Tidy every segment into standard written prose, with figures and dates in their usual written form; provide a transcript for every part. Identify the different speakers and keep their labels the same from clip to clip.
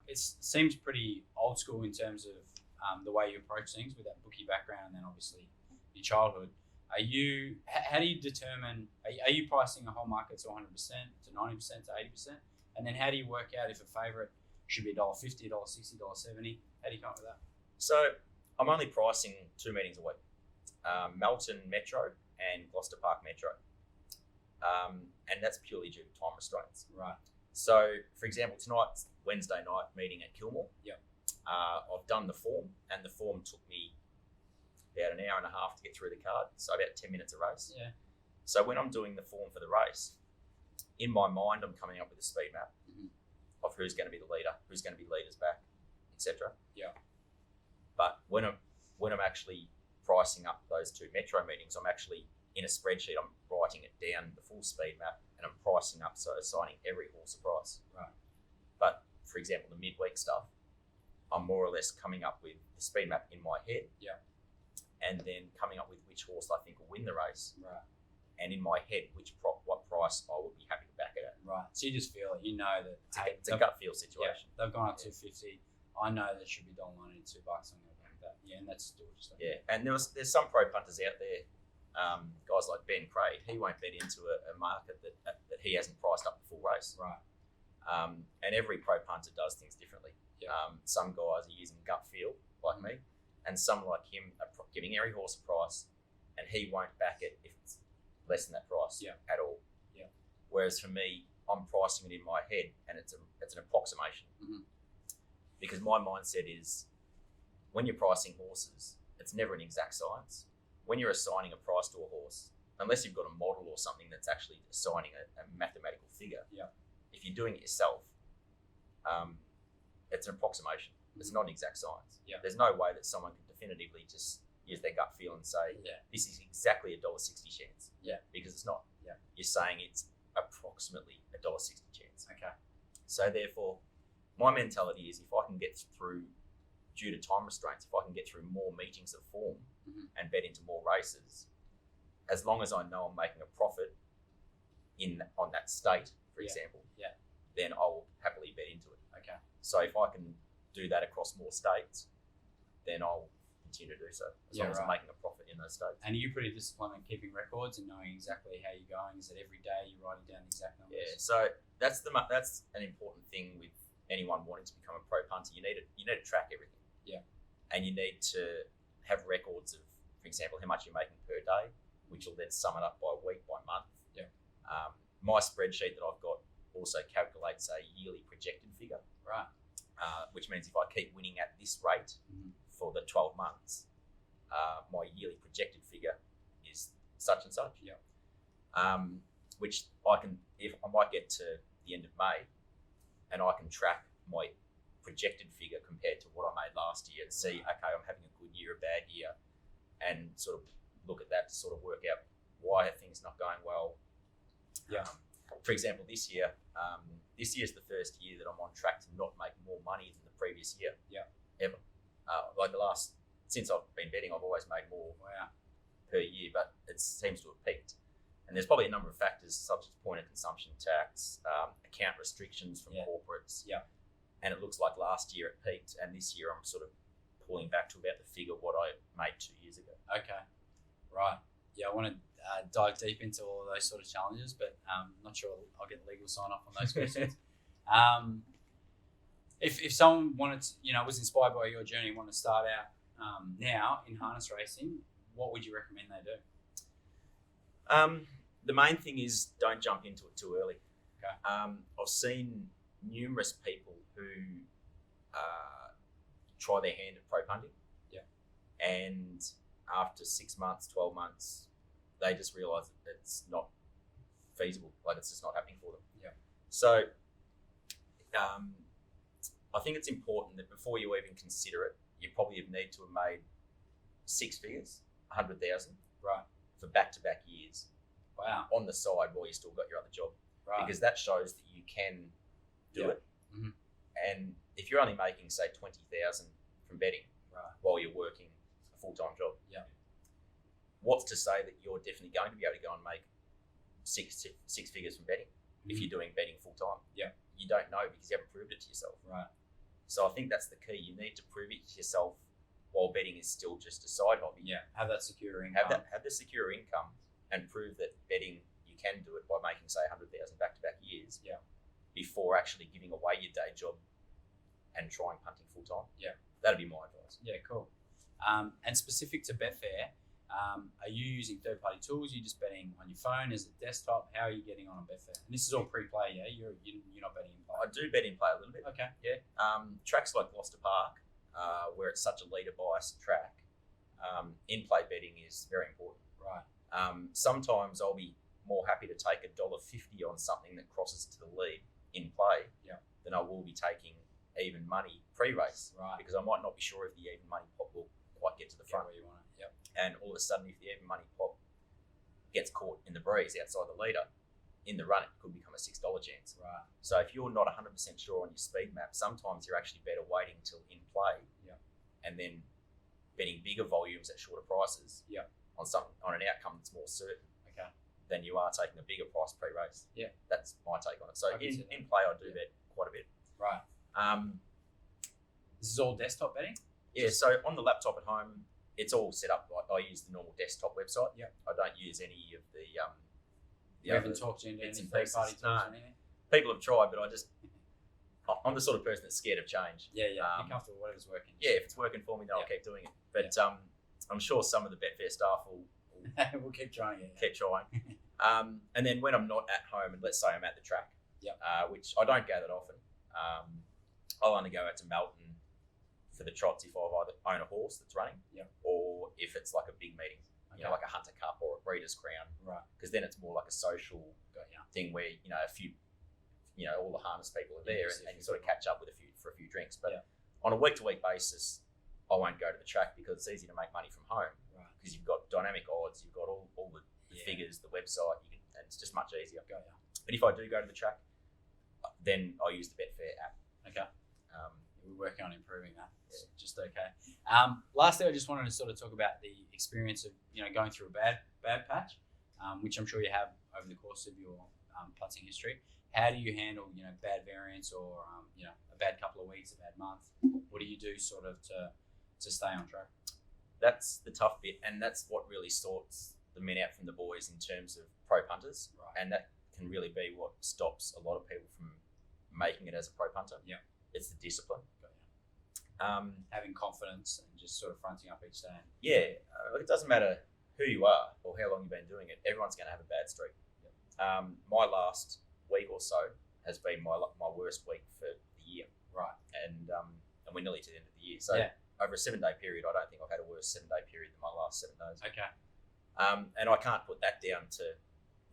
Speaker 1: it seems pretty old school in terms of the way you approach things with that bookie background, and then obviously your childhood. How do you determine? Are you pricing a whole market to 100%, to 90%, to 80%, and then how do you work out if a favourite should be $1.50, $1.60, $1.70? How do you come up with that?
Speaker 2: So I'm only pricing 2 meetings a week: Melton Metro and Gloucester Park Metro, and that's purely due to time restraints.
Speaker 1: Right.
Speaker 2: So, for example, tonight's Wednesday night meeting at Kilmore.
Speaker 1: Yep.
Speaker 2: I've done the form, and the form took me about an hour and a half to get through the card, so about 10 minutes a race.
Speaker 1: Yeah.
Speaker 2: So when I'm doing the form for the race, in my mind, I'm coming up with a speed map of who's going to be the leader, who's going to be leaders back, etc.
Speaker 1: Yeah.
Speaker 2: But when I'm actually pricing up those 2 Metro meetings, I'm actually in a spreadsheet. I'm writing it down, the full speed map, and I'm pricing up, so assigning every horse a price.
Speaker 1: Right.
Speaker 2: But for example, the midweek stuff, I'm more or less coming up with the speed map in my head.
Speaker 1: Yeah.
Speaker 2: And then coming up with which horse I think will win the race.
Speaker 1: Right.
Speaker 2: And in my head, what price I would be happy to back it at.
Speaker 1: Right. So you just feel it. You know that
Speaker 2: It's a gut feel situation.
Speaker 1: Yeah, they've gone up 250. I know that should be $1.92. $2. I'm going to back that. Yeah, and that's still just like
Speaker 2: Yeah, and there's some pro punters out there, guys like Ben Craig. He won't bet into a market that he hasn't priced up the full race.
Speaker 1: Right.
Speaker 2: And every pro punter does things differently.
Speaker 1: Yeah.
Speaker 2: Some guys are using gut feel like me, and some like him are giving every horse a price, and he won't back it if it's less than that price at all.
Speaker 1: Yeah.
Speaker 2: Whereas for me, I'm pricing it in my head, and it's an approximation. Because my mindset is, when you're pricing horses, it's never an exact science. When you're assigning a price to a horse, unless you've got a model or something that's actually assigning a mathematical figure, if you're doing it yourself, it's an approximation. It's not an exact science.
Speaker 1: Yeah.
Speaker 2: There's no way that someone can definitively just use their gut feel and say, this is exactly $1.60 chance.
Speaker 1: Yeah.
Speaker 2: Because it's not.
Speaker 1: Yeah.
Speaker 2: You're saying it's approximately $1.60 chance.
Speaker 1: Okay.
Speaker 2: So therefore, my mentality is, if I can get through, due to time restraints, if I can get through more meetings of form and bet into more races, as long as I know I'm making a profit on that state, for example, then I'll happily bet into it.
Speaker 1: Okay.
Speaker 2: So if I can do that across more states, then I'll continue to do so, as long as I'm making a profit in those states.
Speaker 1: And are you pretty disciplined in keeping records and knowing exactly how you're going? Is it every day you're writing down the exact numbers?
Speaker 2: Yeah, so that's an important thing with anyone wanting to become a pro punter. You need to track everything.
Speaker 1: Yeah.
Speaker 2: And you need to have records of, for example, how much you're making per day, which will then sum it up by week, by month.
Speaker 1: Yeah.
Speaker 2: My spreadsheet that I've got also calculates a yearly projected figure.
Speaker 1: Right.
Speaker 2: Which means if I keep winning at this rate for the 12 months, my yearly projected figure is such and such.
Speaker 1: Yeah.
Speaker 2: Which I might get to the end of May, and I can track my projected figure compared to what I made last year and see, okay, I'm having a good year, a bad year, and sort of look at that to sort of work out why are things not going well.
Speaker 1: Yeah.
Speaker 2: For example, this year is the first year that I'm on track to not make more money than the previous year.
Speaker 1: Yeah.
Speaker 2: Ever. Since I've been betting, I've always made more per year, but it seems to have peaked. And there's probably a number of factors, such as point of consumption tax, account restrictions from corporates.
Speaker 1: Yeah.
Speaker 2: And it looks like last year it peaked, and this year I'm sort of pulling back to about the figure what I made 2 years ago. Okay.
Speaker 1: Right. Yeah, I want to dive deep into all of those sort of challenges, but not sure I'll get legal sign off on those questions. If someone wanted to, was inspired by your journey and want to start out now in harness racing, what would you recommend they do?
Speaker 2: The main thing is, don't jump into it too early.
Speaker 1: Okay.
Speaker 2: I've seen numerous people who try their hand at pro punting.
Speaker 1: Yeah.
Speaker 2: And after 6 months, 12 months, they just realise that it's not feasible. Like, it's just not happening for them.
Speaker 1: Yeah.
Speaker 2: So I think it's important that before you even consider it, you probably need to have made 6 figures, 100,000,
Speaker 1: right,
Speaker 2: for back-to-back years.
Speaker 1: Wow.
Speaker 2: On the side while you still got your other job.
Speaker 1: Right.
Speaker 2: Because that shows that you can do it.
Speaker 1: Mm-hmm.
Speaker 2: And if you're only making, say, 20,000 from betting while you're working a full-time job, what's to say that you're definitely going to be able to go and make six figures from betting if you're doing betting full-time?
Speaker 1: Yeah.
Speaker 2: You don't know because you haven't proved it to yourself.
Speaker 1: Right.
Speaker 2: So I think that's the key. You need to prove it to yourself while betting is still just a side hobby.
Speaker 1: Yeah, have that secure income.
Speaker 2: Have the secure income and prove that betting you can do it by making, say, 100,000 back-to-back years.
Speaker 1: Yeah.
Speaker 2: Before actually giving away your day job and trying punting full time.
Speaker 1: Yeah.
Speaker 2: That'd be my advice.
Speaker 1: Yeah, cool. And specific to Betfair, are you using third-party tools? Are you just betting on your phone? Is it desktop? How are you getting on Betfair? And this is all pre-play, yeah? You're not betting in play?
Speaker 2: I do bet in play a little bit.
Speaker 1: Okay.
Speaker 2: Yeah. Tracks like Gloucester Park, where it's such a leader-biased track, in-play betting is very important.
Speaker 1: Right.
Speaker 2: Sometimes I'll be more happy to take $1.50 on something that crosses to the lead in play than I will be taking even money pre-race.
Speaker 1: Right.
Speaker 2: Because I might not be sure if the even money pot will quite get to the front.
Speaker 1: Where you want it. Yep.
Speaker 2: And all of a sudden, if the even money pot gets caught in the breeze outside the leader, in the run, it could become a $6 chance.
Speaker 1: Right.
Speaker 2: So if you're not 100% sure on your speed map, sometimes you're actually better waiting till in play, and then betting bigger volumes at shorter prices, on an outcome that's more certain.
Speaker 1: Okay.
Speaker 2: Than you are taking a bigger price pre-race.
Speaker 1: Yeah.
Speaker 2: That's my take on it. So in play, I do bet quite a bit.
Speaker 1: Right. This is all desktop betting?
Speaker 2: Yeah. So on the laptop at home, it's all set up. Like I use the normal desktop website.
Speaker 1: Yeah.
Speaker 2: I don't use any of the
Speaker 1: You haven't talked to any third-party tools or anything?
Speaker 2: People have tried, but I'm the sort of person that's scared of change.
Speaker 1: Yeah, yeah. You're comfortable, whatever's working.
Speaker 2: Yeah, if it's working for me, then I'll keep doing it. But I'm sure some of the Betfair staff will
Speaker 1: we'll keep trying it.
Speaker 2: Keep trying. And then when I'm not at home, and let's say I'm at the track, which I don't go that often, I'll only go out to Melton for the trots if I either own a horse that's running, or if it's like a big meeting, you know, like a Hunter Cup or a Breeders' Crown,
Speaker 1: right? Because
Speaker 2: then it's more like a social thing where a few, all the harness people are there, and you sort of catch up with for a few drinks. But on a week-to-week basis, I won't go to the track because it's easy to make money from home. Because you've got dynamic odds, you've got all the figures, the website, and it's just much easier. But if I do go to the track, then I use the Betfair app.
Speaker 1: Okay. We're working on improving that. It's just okay. Lastly, I just wanted to sort of talk about the experience of going through a bad patch, which I'm sure you have over the course of your punting history. How do you handle bad variance or a bad couple of weeks, a bad month? What do you do sort of to stay on track?
Speaker 2: That's the tough bit, and that's what really sorts the men out from the boys in terms of pro punters, and that can really be what stops a lot of people from making it as a pro punter. Yeah, it's the discipline.
Speaker 1: Having confidence and just sort of fronting up each day.
Speaker 2: Yeah, it doesn't matter who you are or how long you've been doing it. Everyone's going to have a bad streak. My last week or so has been my worst week for the year. Right, and we're nearly to the end of the year, so. Yeah. Over a 7-day period, I don't think I've had a worse 7-day period than my last 7 days. Okay. And I can't put that down to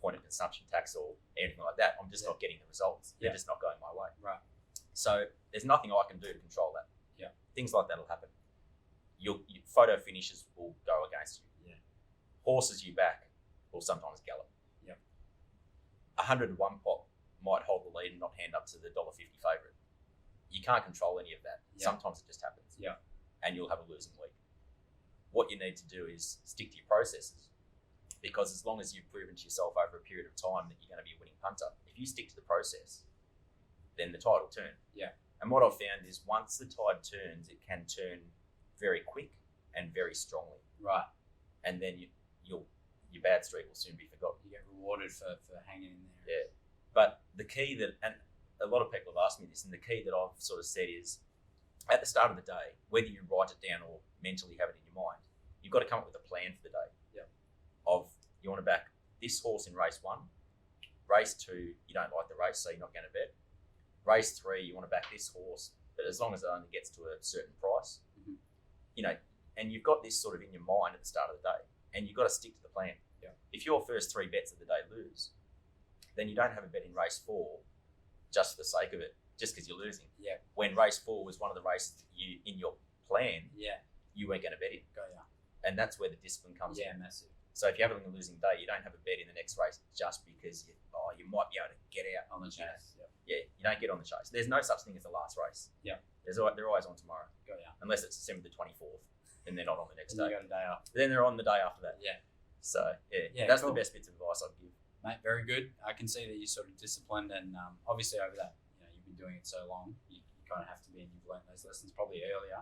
Speaker 2: point of consumption tax or anything like that. I'm just not getting the results. They're just not going my way. Right. So there's nothing I can do to control that. Yeah. Things like that will happen. Your photo finishes will go against you. Yeah. Horses you back will sometimes gallop. Yeah. 101 pop might hold the lead and not hand up to the $1.50 favourite. You can't control any of that. Yeah. Sometimes it just happens. Yeah. And you'll have a losing week. What you need to do is stick to your processes, because as long as you've proven to yourself over a period of time that you're going to be a winning punter, if you stick to the process, then the tide will turn. Yeah. And what I've found is once the tide turns, it can turn very quick and very strongly. Right. And then your bad streak will soon be forgotten.
Speaker 1: You get rewarded for hanging in there.
Speaker 2: Yeah. But the key and a lot of people have asked me this, and the key that I've sort of said is, at the start of the day, whether you write it down or mentally have it in your mind, you've got to come up with a plan for the day. Yeah. Of you want to back this horse in race 1, race 2, you don't like the race, so you're not going to bet. Race 3, you want to back this horse, but as long as it only gets to a certain price, and you've got this sort of in your mind at the start of the day, and you've got to stick to the plan. Yeah. If your first 3 bets of the day lose, then you don't have a bet in race 4 just for the sake of it. Just because you're losing. Yeah. When race 4 was one of the races that you, in your plan, you weren't going to bet it. And that's where the discipline comes in. Yeah, massive. So if you're having a losing day, you don't have a bet in the next race just because you might be able to get out
Speaker 1: on the chase.
Speaker 2: Yeah, you don't get on the chase. There's no such thing as the last race. Yeah. They're always on tomorrow. Unless it's December the 24th and they're not on the next day.
Speaker 1: You got a day after.
Speaker 2: Then they're on the day after that. Yeah. So that's the best bits of advice I'd give.
Speaker 1: Mate, very good. I can see that you're sort of disciplined, and obviously over that, you've been doing it so long, you kind of have to be, and you've learned those lessons probably earlier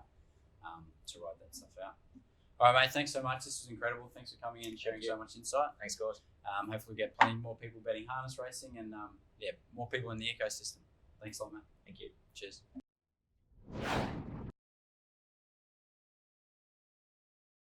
Speaker 1: to ride that stuff out. All right, mate. Thanks so much. This was incredible. Thanks for coming in and sharing so much insight.
Speaker 2: Thanks, guys.
Speaker 1: Hopefully, we get plenty more people betting harness racing and more people in the ecosystem. Thanks a lot, man.
Speaker 2: Thank you.
Speaker 1: Cheers.